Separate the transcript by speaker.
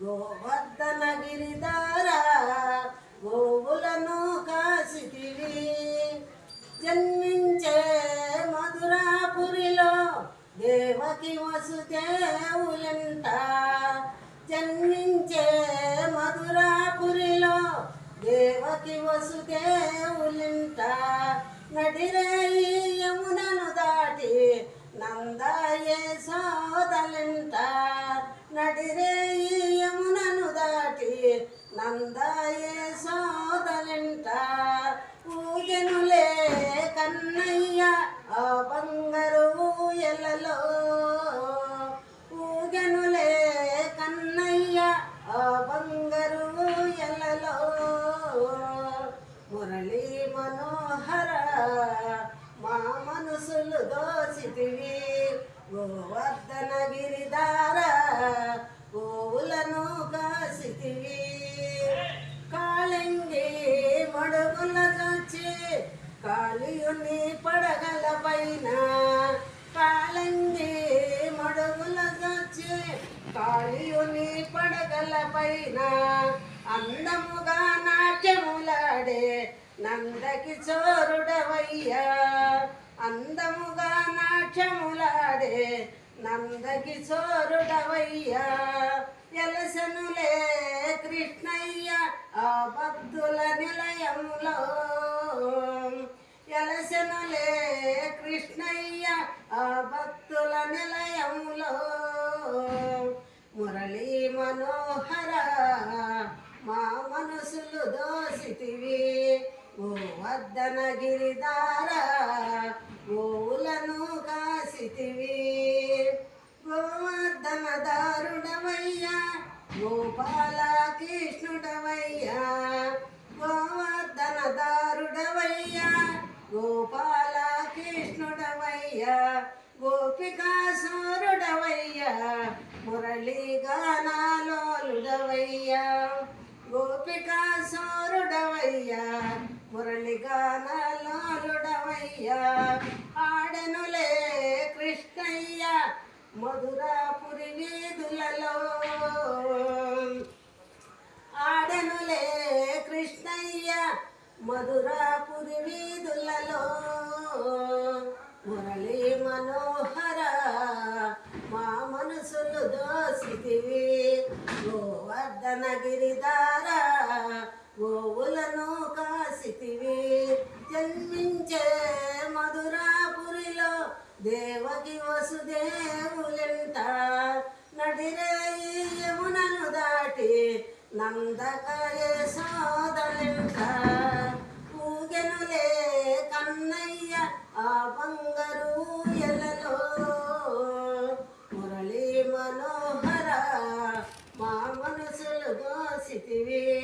Speaker 1: గోవర్ధన గిరిధార గోవులను కాసితివి. జన్మించే మధురాపురిలో దేవకి వసుదేవులంట. జన్మించే మధురాపురిలో దేవకి వసుదేవులంట. నడిరేయి యమునను దాటి నందాయే సోదలంట. నడిరేయి యమునను దాటి నందాయే సోదలంట. ఊగెనులే కన్నయ్య ఆ బంగారు ఊయలలో. ఊగెనులే కన్నయ్య ఆ బంగారు ఊయలలో. మురళీ మనోహర మా మనసులు దోచితివి. గోవర్ధన గిరిధార గోవులను కాసితివి. కాళంగి మడుగుల చొచ్చి కాళియుని పడగల పైన. కాళంగి మడుగుల చొచ్చి కాళియుని పడగల పైన. అందముగా నాట్యములాడే నందకి చోరుడవయ్యా. అందముగా నాట్యములాడే నందకి చోరుడవయ్యా. ఎలసనులే కృష్ణయ్య ఆ భక్తుల నిలయములో. ఎలసనులే కృష్ణయ్య ఆ భక్తుల నిలయములో. మురళీ మనోహర మా మనసులు దోసితివి. గోవర్ధన గిరిధార గోవులను కాసితివి. గోవర్ధన దారుడవయ్యా గోపాల కృష్ణుడవయ్యా. గోవర్ధన దారుడవయ్యా గోపాల కృష్ణుడవయ్యా. గోపికా సోరుడవయ్యా మురళీ గానాలోలుడవయ్యా. గోపికా సోరుడవయ్యా మురళి గానాలోలుడవయ్యా. ఆడనులే కృష్ణయ్య మధురాపురి వీధులలో. ఆడనులే కృష్ణయ్య మధురాపురి వీధులలో. మురళీ మనోహర మా మనసులు దోసితివి. గోవర్ధన గిరిధార గోవులను కాసితివి. జన్మించే మధురాపురిలో దేవకి వసుదేవులంట. నడిరేయి యమునను దాటి నందకయే సోదలంట. ఊగెనులే కన్నయ్య ఆ బంగారు ఊయలలో. మురళీ మనోహర మా మనసులు దోసితివి.